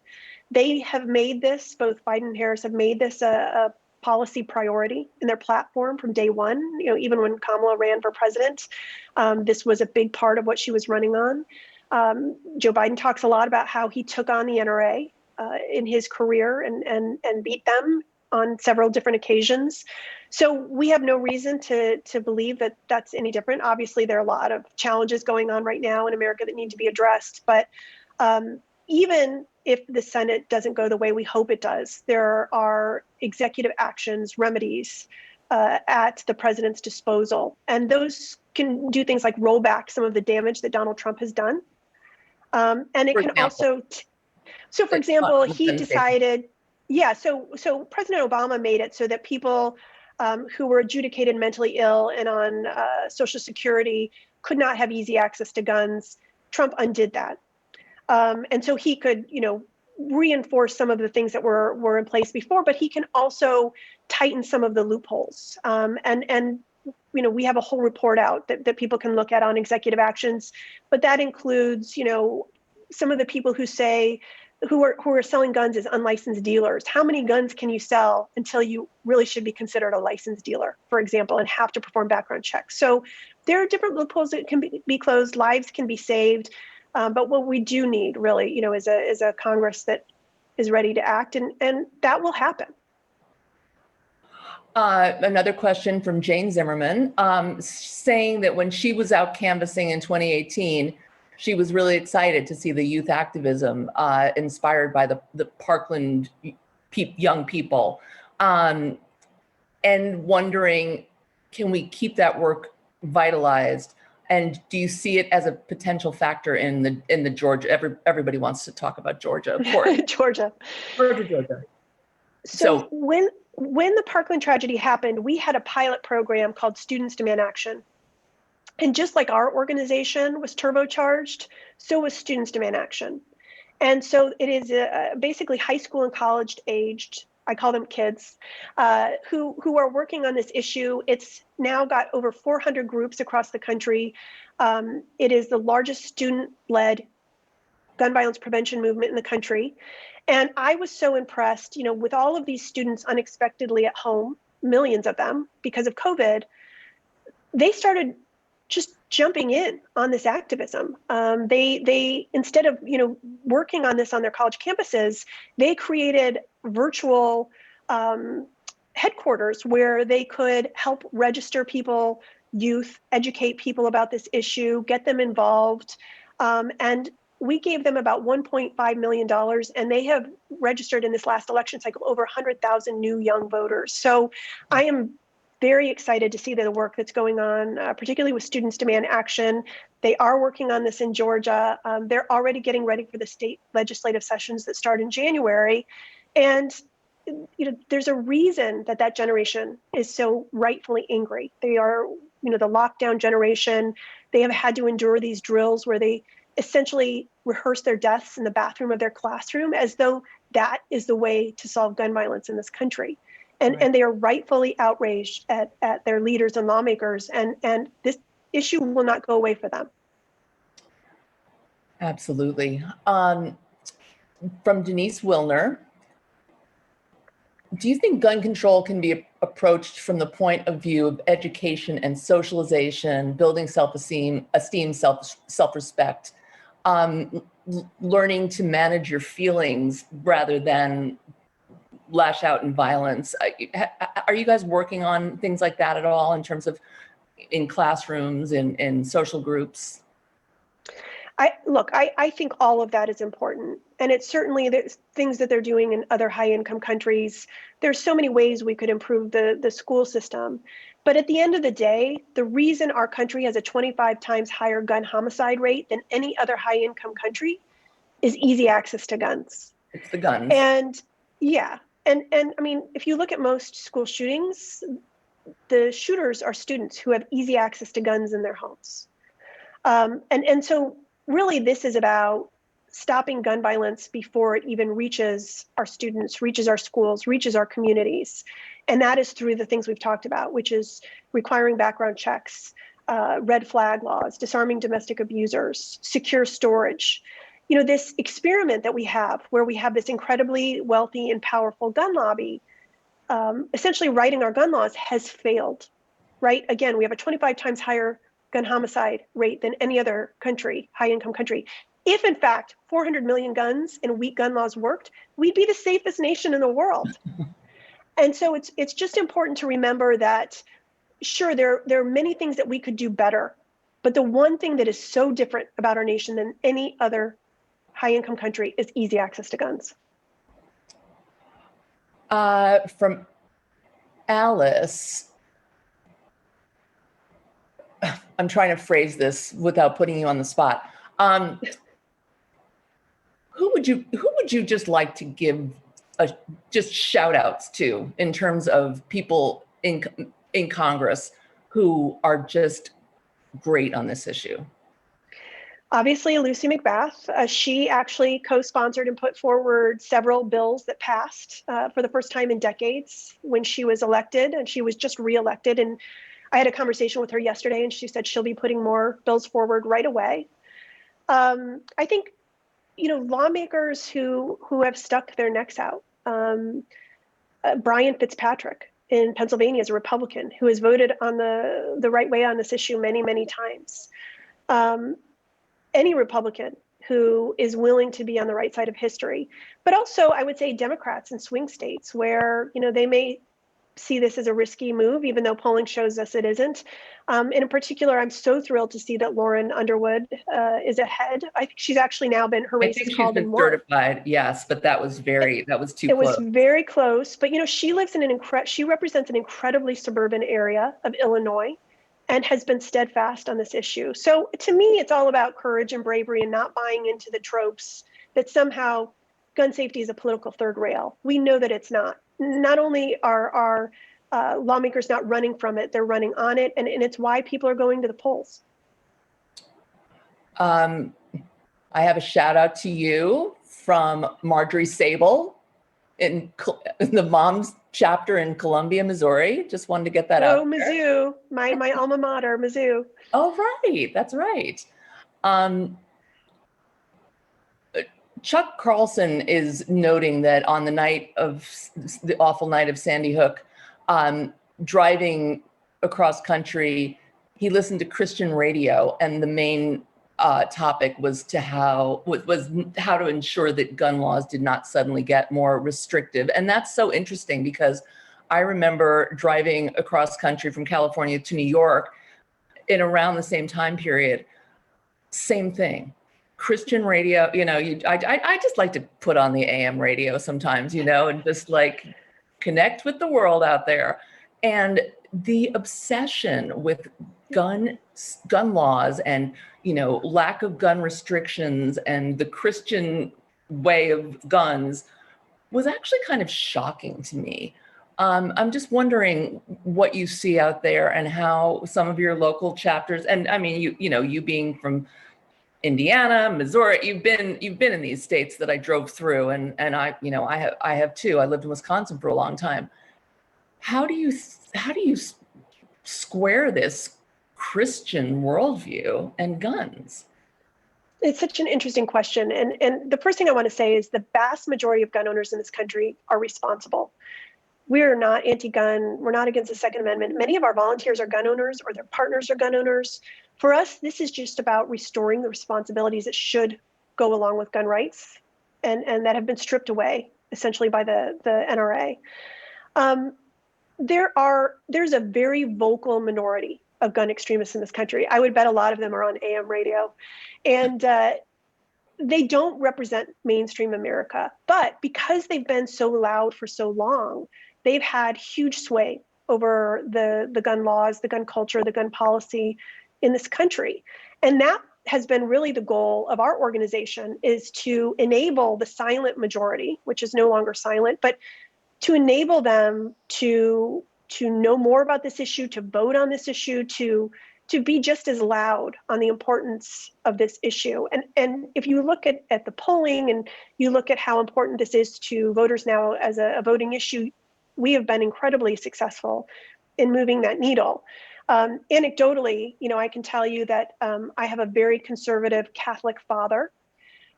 They have made this, both Biden and Harris have made this a policy priority in their platform from day one. Even when Kamala ran for president, this was a big part of what she was running on. Joe Biden talks a lot about how he took on the NRA in his career and beat them on several different occasions. So we have no reason to believe that that's any different. Obviously, there are a lot of challenges going on right now in America that need to be addressed. But even if the Senate doesn't go the way we hope it does, there are executive actions, remedies at the president's disposal. And those can do things like roll back some of the damage that Donald Trump has done. And it For can example? also, so for example, he decided, so President Obama made it so that people who were adjudicated mentally ill and on Social Security could not have easy access to guns. Trump undid that. And so he could, reinforce some of the things that were in place before, but he can also tighten some of the loopholes. And we have a whole report out that people can look at on executive actions, but that includes, some of the people who say, who are selling guns as unlicensed dealers. How many guns can you sell until you really should be considered a licensed dealer, for example, and have to perform background checks? So there are different loopholes that can be closed, lives can be saved. But what we do need really, is a Congress that is ready to act, and that will happen. Another question from Jane Zimmerman, saying that when she was out canvassing in 2018, she was really excited to see the youth activism inspired by the Parkland young people, and wondering, can we keep that work vitalized? And do you see it as a potential factor in the Georgia? Everybody wants to talk about Georgia, of course. Georgia. So when the Parkland tragedy happened, we had a pilot program called Students Demand Action. And just like our organization was turbocharged, so was Students Demand Action. And so it is basically high school and college aged, I call them kids, who are working on this issue. It's now got over 400 groups across the country. It is the largest student-led gun violence prevention movement in the country. And I was so impressed, with all of these students unexpectedly at home, millions of them because of COVID, they started just jumping in on this activism. They instead of working on this on their college campuses, they created virtual headquarters where they could help register people, youth, educate people about this issue, get them involved, and we gave them about $1.5 million, and they have registered in this last election cycle over 100,000 new young voters. So I am very excited to see the work that's going on, particularly with Students Demand Action. They are working on this in Georgia. They're already getting ready for the state legislative sessions that start in January. And there's a reason that generation is so rightfully angry. They are, the lockdown generation. They have had to endure these drills where they essentially rehearse their deaths in the bathroom of their classroom as though that is the way to solve gun violence in this country. And they are rightfully outraged at their leaders and lawmakers, and this issue will not go away for them. Absolutely. From Denise Wilner, do you think gun control can be approached from the point of view of education and socialization, building self-esteem, self-respect, learning to manage your feelings rather than lash out in violence? Are you guys working on things like that at all in terms of in classrooms, in social groups? I think all of that is important. And it's certainly there's things that they're doing in other high income countries. There's so many ways we could improve the school system. But at the end of the day, the reason our country has a 25 times higher gun homicide rate than any other high income country is easy access to guns. It's the guns. And yeah. And I mean, if you look at most school shootings, the shooters are students who have easy access to guns in their homes. And so really this is about stopping gun violence before it even reaches our students, reaches our schools, reaches our communities. And that is through the things we've talked about, which is requiring background checks, red flag laws, disarming domestic abusers, secure storage. This experiment that we have where we have this incredibly wealthy and powerful gun lobby, essentially writing our gun laws has failed, right? Again, we have a 25 times higher gun homicide rate than any other country, high income country. If in fact 400 million guns and weak gun laws worked, we'd be the safest nation in the world. And so it's just important to remember that, sure, there are many things that we could do better, but the one thing that is so different about our nation than any other high-income country is easy access to guns. From Alice, I'm trying to phrase this without putting you on the spot. Who would you just like to give just shout outs to in terms of people in Congress who are just great on this issue? Obviously, Lucy Mcbath, she actually co-sponsored and put forward several bills that passed for the first time in decades when she was elected, and she was just reelected. And I had a conversation with her yesterday, and she said she'll be putting more bills forward right away. I think, lawmakers who have stuck their necks out. Brian Fitzpatrick in Pennsylvania is a Republican who has voted on the right way on this issue many, many times. Any Republican who is willing to be on the right side of history, but also I would say Democrats in swing states where, they may see this as a risky move, even though polling shows us it isn't. And in particular, I'm so thrilled to see that Lauren Underwood is ahead. I think she's actually now been, her race is called and won. Certified, yes, but that was too close. It was very close, but she lives in she represents an incredibly suburban area of Illinois and has been steadfast on this issue. So to me, it's all about courage and bravery and not buying into the tropes that somehow gun safety is a political third rail. We know that it's not. Not only are lawmakers not running from it, they're running on it, and it's why people are going to the polls. I have a shout out to you from Marjorie Sable in the Moms chapter in Columbia, Missouri. Just wanted to get that out. Oh, Mizzou, my alma mater, Mizzou. Oh, right, that's right. Chuck Carlson is noting that on the night of the awful night of Sandy Hook, driving across country, he listened to Christian radio, and the main topic was how to ensure that gun laws did not suddenly get more restrictive. And that's so interesting because I remember driving across country from California to New York in around the same time period. Same thing. Christian radio, I just like to put on the AM radio sometimes, and just like connect with the world out there. And the obsession with gun laws and, lack of gun restrictions and the Christian way of guns was actually kind of shocking to me. I'm just wondering what you see out there and how some of your local chapters, and I mean, you being from Indiana, Missouri, you've been in these states that I drove through, and I have too. I lived in Wisconsin for a long time. How do you square this Christian worldview and guns? It's such an interesting question. And the first thing I want to say is the vast majority of gun owners in this country are responsible. We're not anti-gun. We're not against the Second Amendment. Many of our volunteers are gun owners or their partners are gun owners. For us, this is just about restoring the responsibilities that should go along with gun rights and that have been stripped away essentially by the NRA. There's a very vocal minority of gun extremists in this country. I would bet a lot of them are on AM radio. And they don't represent mainstream America. But because they've been so loud for so long, they've had huge sway over the gun laws, the gun culture, the gun policy in this country. And that has been really the goal of our organization, is to enable the silent majority, which is no longer silent, but to enable them to know more about this issue, to vote on this issue, to be just as loud on the importance of this issue. And if you look at the polling and you look at how important this is to voters now as a voting issue, we have been incredibly successful in moving that needle. Anecdotally, I can tell you that I have a very conservative Catholic father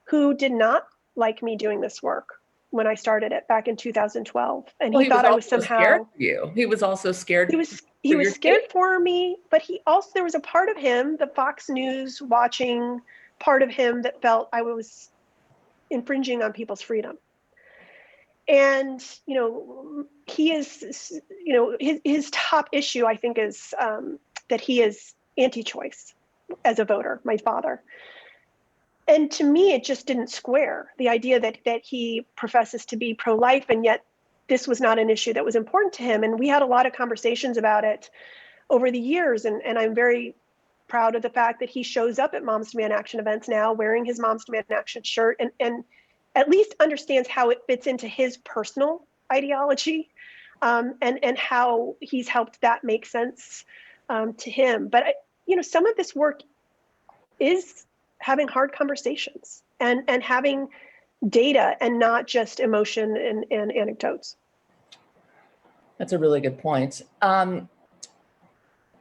who did not like me doing this work when I started it back in 2012. And he thought I was somehow scared for you. He was also scared. He was scared for me, but there was a part of him, the Fox News watching part of him, that felt I was infringing on people's freedom. And, he is, his top issue, I think, is that he is anti-choice as a voter, my father. And to me, it just didn't square. The idea that he professes to be pro-life, and yet this was not an issue that was important to him. And we had a lot of conversations about it over the years. And I'm very proud of the fact that he shows up at Moms Demand Action events now wearing his Moms Demand Action shirt, and at least understands how it fits into his personal ideology, and how he's helped that make sense to him. But, some of this work is having hard conversations and having data and not just emotion and anecdotes. That's a really good point.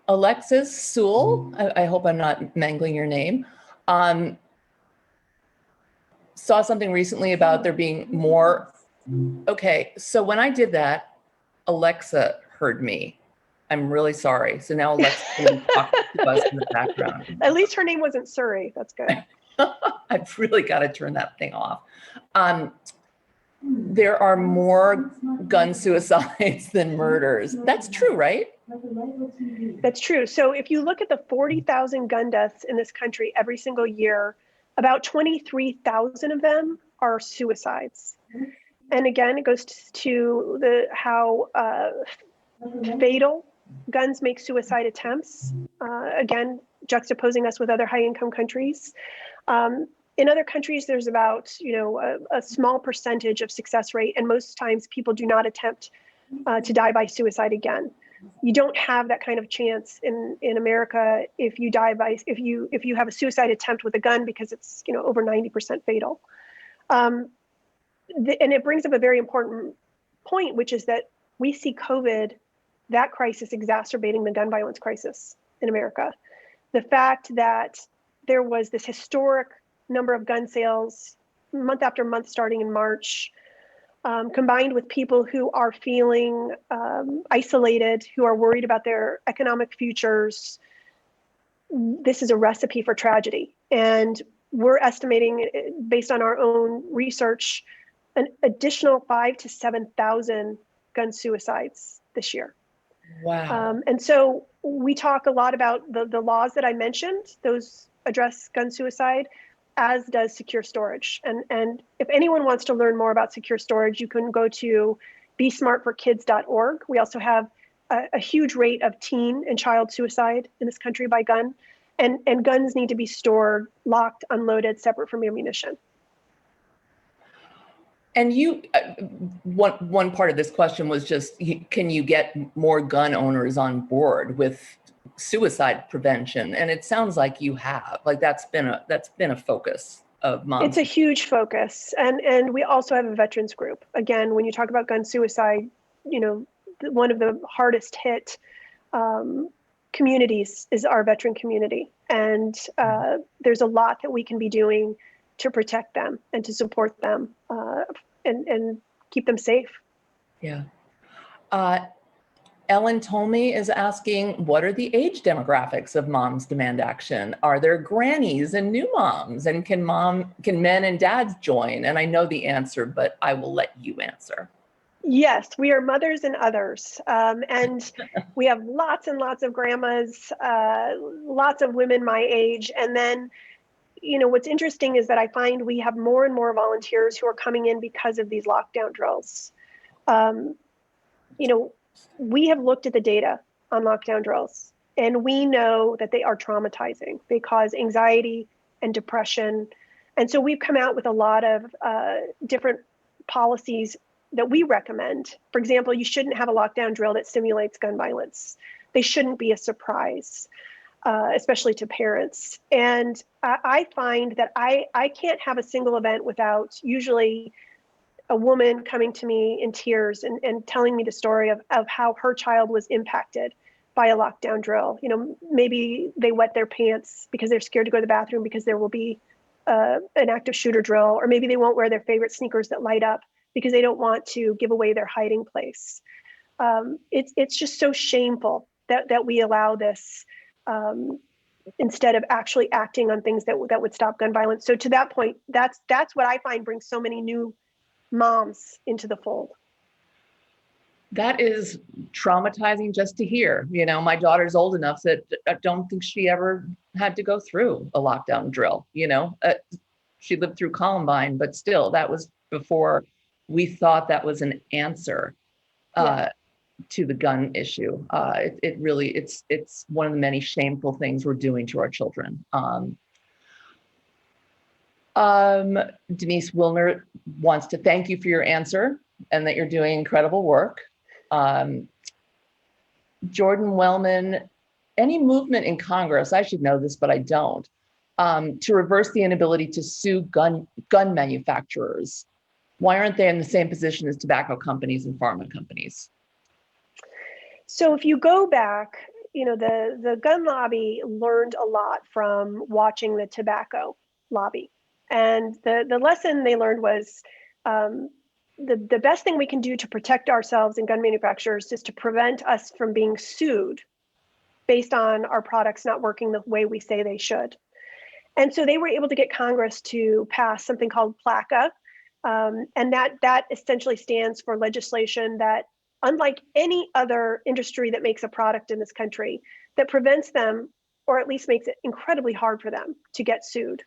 Alexis Sewell, I hope I'm not mangling your name, saw something recently about there being more. Okay, so when I did that, Alexa heard me. I'm really sorry. So now Alexa's going to be talking to us in the background. At least her name wasn't Surrey. That's good. I've really got to turn that thing off. There are more gun suicides than murders. That's true, right? That's true. So if you look at the 40,000 gun deaths in this country every single year, about 23,000 of them are suicides. And again, it goes to how fatal guns make suicide attempts. Again, juxtaposing us with other high-income countries. In other countries, there's about a small percentage of success rate, and most times people do not attempt to die by suicide again. You don't have that kind of chance in America if you have a suicide attempt with a gun, because it's over 90% fatal. And it brings up a very important point, which is that we see COVID, that crisis, exacerbating the gun violence crisis in America. The fact that there was this historic number of gun sales month after month starting in March, combined with people who are feeling isolated, who are worried about their economic futures, this is a recipe for tragedy. And we're estimating, based on our own research, an additional 5,000 to 7,000 gun suicides this year. Wow. And so we talk a lot about the laws that I mentioned. Those address gun suicide, as does secure storage. And if anyone wants to learn more about secure storage, you can go to besmartforkids.org. We also have a huge rate of teen and child suicide in this country by gun. And guns need to be stored, locked, unloaded, separate from ammunition. And one part of this question was just, can you get more gun owners on board with suicide prevention? And it sounds like you have. Like that's been a focus of Moms. It's a huge focus, and we also have a veterans group. Again, when you talk about gun suicide, one of the hardest hit communities is our veteran community, and there's a lot that we can be doing to protect them and to support them and keep them safe. Yeah. Ellen Tomey is asking, what are the age demographics of Moms Demand Action? Are there grannies and new moms? And can men and dads join? And I know the answer, but I will let you answer. Yes, we are mothers and others. And we have lots and lots of grandmas, lots of women my age. And then, what's interesting is that I find we have more and more volunteers who are coming in because of these lockdown drills. We have looked at the data on lockdown drills, and we know that they are traumatizing. They cause anxiety and depression. And so we've come out with a lot of different policies that we recommend. For example, you shouldn't have a lockdown drill that simulates gun violence. They shouldn't be a surprise, especially to parents. And I find that I can't have a single event without usually a woman coming to me in tears and telling me the story of how her child was impacted by a lockdown drill. Maybe they wet their pants because they're scared to go to the bathroom because there will be an active shooter drill, or maybe they won't wear their favorite sneakers that light up because they don't want to give away their hiding place. It's just so shameful that we allow this instead of actually acting on things that would stop gun violence. So to that point, that's what I find brings so many new moms into the fold. That is traumatizing just to hear. You know, my daughter's old enough that I don't think she ever had to go through a lockdown drill. You know, she lived through Columbine, but still, that was before we thought that was an answer to the gun issue. It really, it's one of the many shameful things we're doing to our children. Denise Wilner wants to thank you for your answer and that you're doing incredible work. Jordan Wellman, any movement in Congress, I should know this, but I don't, to reverse the inability to sue gun manufacturers. Why aren't they in the same position as tobacco companies and pharma companies? So if you go back, you know, the gun lobby learned a lot from watching the tobacco lobby. And the lesson they learned was the best thing we can do to protect ourselves and gun manufacturers is to prevent us from being sued based on our products not working the way we say they should. And so they were able to get Congress to pass something called PLACA. And that essentially stands for legislation that, unlike any other industry that makes a product in this country, that prevents them, or at least makes it incredibly hard for them to get sued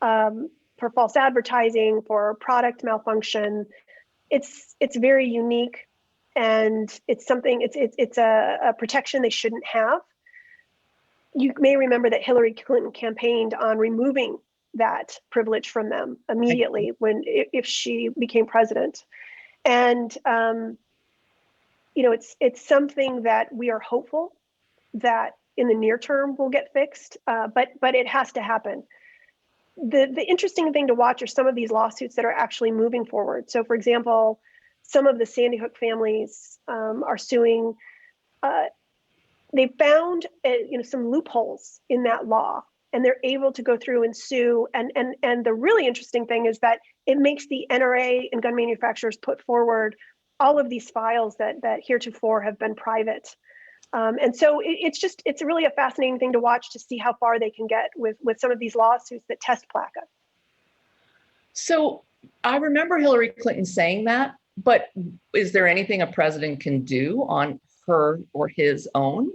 for false advertising, for product malfunction. It's very unique, and it's something. It's a protection they shouldn't have. You may remember that Hillary Clinton campaigned on removing that privilege from them immediately if she became president, and you know, it's something that we are hopeful that in the near term will get fixed, but it has to happen. The interesting thing to watch are some of these lawsuits that are actually moving forward. So, for example, some of the Sandy Hook families are suing. They found some loopholes in that law, and they're able to go through and sue. And the really interesting thing is that it makes the NRA and gun manufacturers put forward all of these files that heretofore have been private. And so it's really a fascinating thing to watch to see how far they can get with some of these lawsuits that test PLACA. So I remember Hillary Clinton saying that, but is there anything a president can do on her or his own?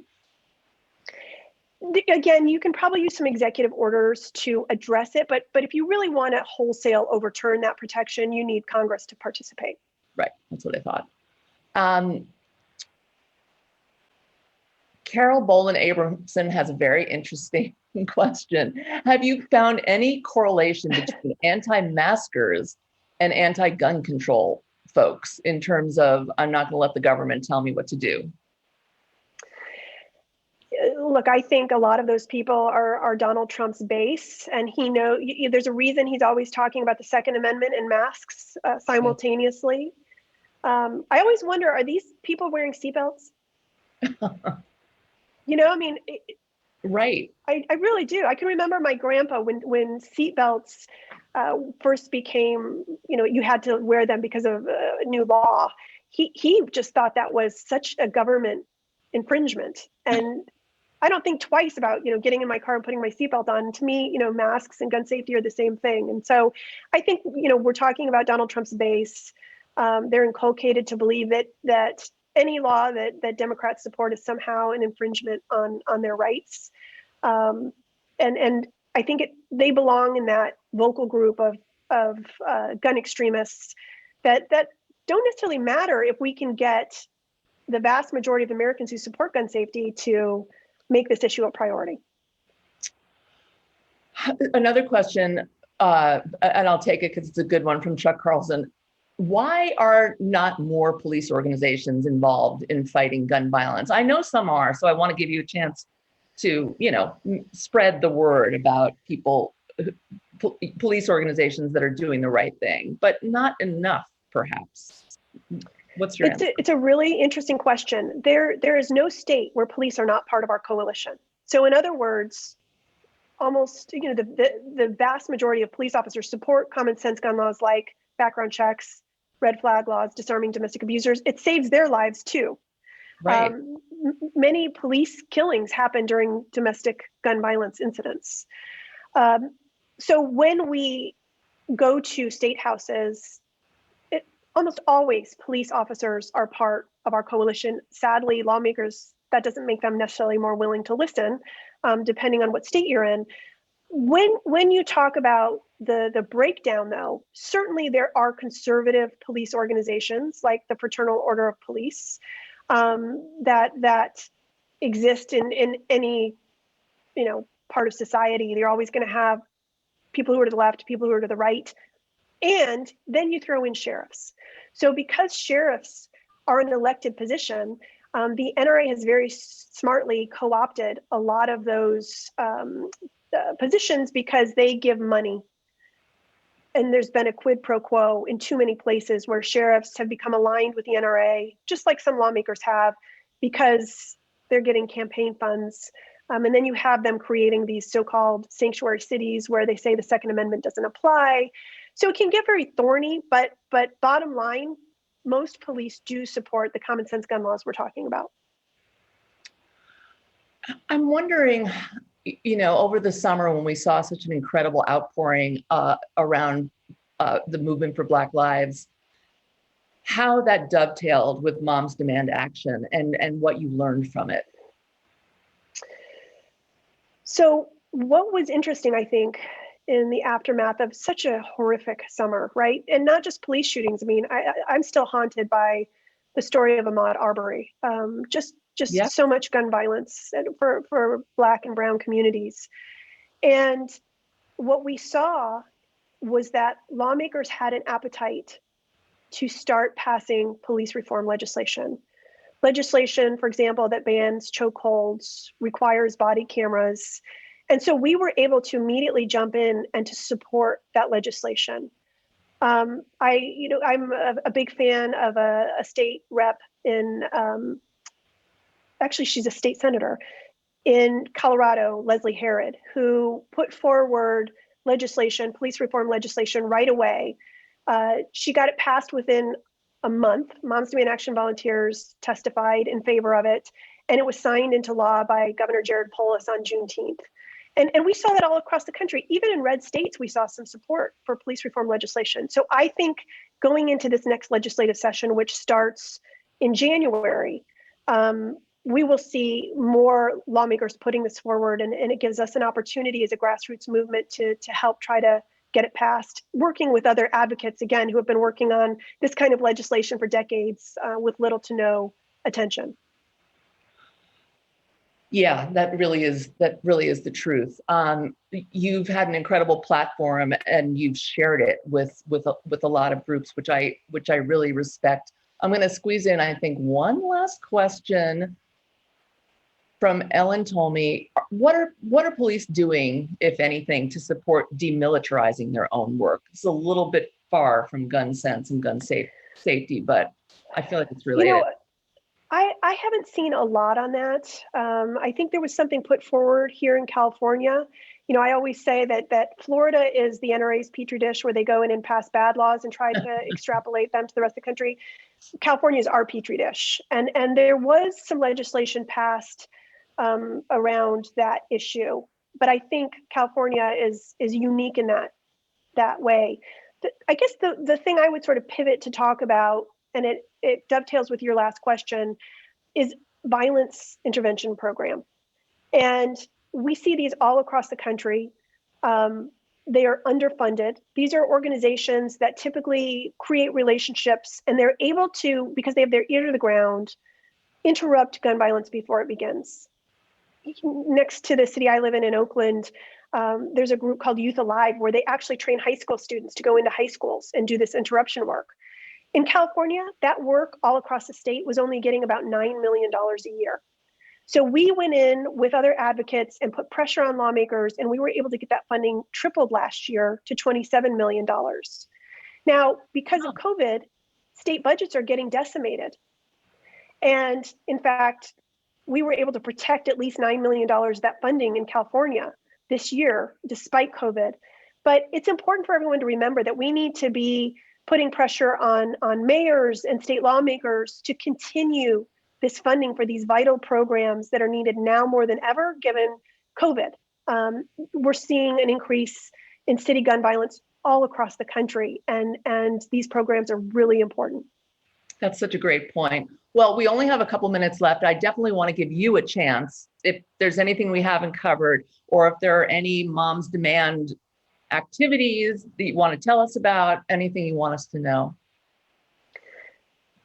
Again, you can probably use some executive orders to address it, but if you really want to wholesale overturn that protection, you need Congress to participate. Right, that's what I thought. Carol Bolin Abramson has a very interesting question. Have you found any correlation between anti-maskers and anti-gun control folks in terms of, I'm not going to let the government tell me what to do? Look, I think a lot of those people are Donald Trump's base, and there's a reason he's always talking about the Second Amendment and masks simultaneously. I always wonder, are these people wearing seatbelts? You know, I mean, right. I really do. I can remember my grandpa when seatbelts first became, you had to wear them because of a new law. He just thought that was such a government infringement. And I don't think twice about, getting in my car and putting my seatbelt on. To me, masks and gun safety are the same thing. And so I think, we're talking about Donald Trump's base. They're inculcated to believe that any law that Democrats support is somehow an infringement on their rights. And I think they belong in that vocal group of gun extremists that don't necessarily matter if we can get the vast majority of Americans who support gun safety to make this issue a priority. Another question, and I'll take it because it's a good one, from Chuck Carlson. Why are not more police organizations involved in fighting gun violence? I know some are, so I want to give you a chance to, spread the word about police organizations that are doing the right thing, but not enough, perhaps. What's your answer? It's a really interesting question. There is no state where police are not part of our coalition. So in other words, almost, the vast majority of police officers support common sense gun laws like background checks, red flag laws, disarming domestic abusers. It saves their lives too. Right. Many police killings happen during domestic gun violence incidents. So when we go to state houses, almost always police officers are part of our coalition. Sadly, lawmakers, that doesn't make them necessarily more willing to listen, depending on what state you're in. When you talk about the breakdown, though, certainly there are conservative police organizations like the Fraternal Order of Police that exist in any part of society. You're always going to have people who are to the left, people who are to the right, and then you throw in sheriffs. So because sheriffs are an elected position, the NRA has very smartly co-opted a lot of those positions because they give money. And there's been a quid pro quo in too many places where sheriffs have become aligned with the NRA, just like some lawmakers have, because they're getting campaign funds. And then you have them creating these so-called sanctuary cities where they say the Second Amendment doesn't apply. So it can get very thorny, but bottom line, most police do support the common sense gun laws we're talking about. I'm wondering, over the summer when we saw such an incredible outpouring around the movement for Black Lives, how that dovetailed with Moms Demand Action and what you learned from it. So what was interesting, I think, in the aftermath of such a horrific summer, right? And not just police shootings. I mean, I'm still haunted by the story of Ahmaud Arbery. Just so much gun violence for Black and brown communities. And what we saw was that lawmakers had an appetite to start passing police reform legislation. Legislation, for example, that bans chokeholds, requires body cameras. And so we were able to immediately jump in and to support that legislation. I'm a big fan of a state rep in, actually she's a state senator in Colorado, Leslie Herod, who put forward legislation, police reform legislation right away. She got it passed within a month. Moms Demand Action volunteers testified in favor of it, and it was signed into law by Governor Jared Polis on Juneteenth. And we saw that all across the country. Even in red states, we saw some support for police reform legislation. So I think going into this next legislative session, which starts in January, we will see more lawmakers putting this forward, and it gives us an opportunity as a grassroots movement to help try to get it passed, working with other advocates, again, who have been working on this kind of legislation for decades with little to no attention. Yeah, that really is the truth. You've had an incredible platform, and you've shared it with a lot of groups, which I really respect. I'm going to squeeze in, I think, one last question from Ellen Tolmie. What are police doing, if anything, to support demilitarizing their own work? It's a little bit far from gun sense and gun safety, but I feel like it's related. I haven't seen a lot on that. I think there was something put forward here in California. I always say that Florida is the NRA's petri dish, where they go in and pass bad laws and try to extrapolate them to the rest of the country. California is our petri dish. And there was some legislation passed around that issue. But I think California is unique in that way. I guess the thing I would sort of pivot to talk about, and it dovetails with your last question, is violence intervention program. And we see these all across the country. They are underfunded. These are organizations that typically create relationships, and they're able to, because they have their ear to the ground, interrupt gun violence before it begins. Next to the city I live in Oakland, there's a group called Youth Alive, where they actually train high school students to go into high schools and do this interruption work. In California, that work all across the state was only getting about $9 million a year. So we went in with other advocates and put pressure on lawmakers, and we were able to get that funding tripled last year to $27 million. Now, because of COVID, state budgets are getting decimated. And in fact, we were able to protect at least $9 million of that funding in California this year, despite COVID. But it's important for everyone to remember that we need to be putting pressure on mayors and state lawmakers to continue this funding for these vital programs that are needed now more than ever, given COVID. We're seeing an increase in city gun violence all across the country. And these programs are really important. That's such a great point. Well, we only have a couple minutes left. I definitely want to give you a chance if there's anything we haven't covered, or if there are any Moms Demand activities that you want to tell us about, anything you want us to know.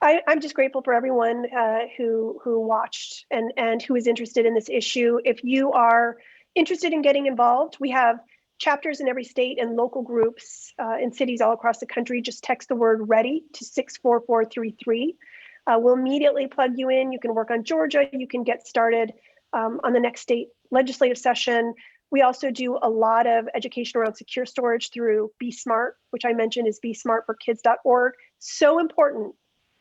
I'm just grateful for everyone who watched and who is interested in this issue. If you are interested in getting involved, we have chapters in every state and local groups in cities all across the country. Just text the word READY to 64433. We'll immediately plug you in. You can work on Georgia. You can get started on the next state legislative session. We also do a lot of education around secure storage through Be Smart, which I mentioned is besmartforkids.org. So important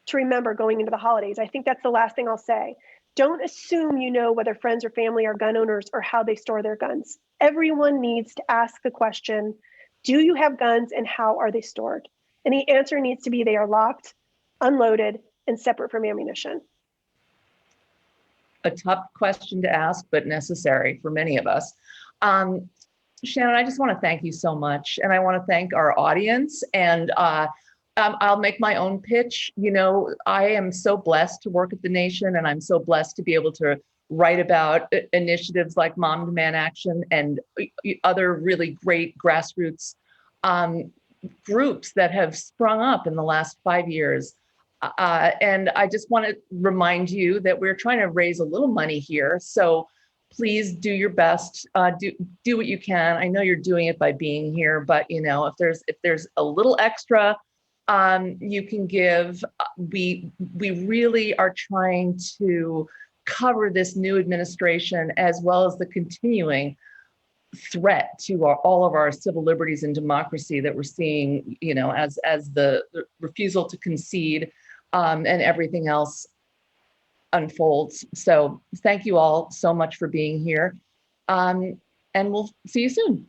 to remember going into the holidays. I think that's the last thing I'll say. Don't assume you know whether friends or family are gun owners or how they store their guns. Everyone needs to ask the question, do you have guns and how are they stored? And the answer needs to be they are locked, unloaded, and separate from ammunition. A tough question to ask, but necessary for many of us. Shannon, I just want to thank you so much. And I want to thank our audience. And I'll make my own pitch. You know, I am so blessed to work at The Nation, and I'm so blessed to be able to write about initiatives like Mom Demand Action and other really great grassroots groups that have sprung up in the last 5 years. And I just want to remind you that we're trying to raise a little money here. So please do your best, do what you can. I know you're doing it by being here, but you know, if there's a little extra you can give, we really are trying to cover this new administration as well as the continuing threat to all of our civil liberties and democracy that we're seeing, you know, as the refusal to concede and everything else unfolds. So thank you all so much for being here. And we'll see you soon.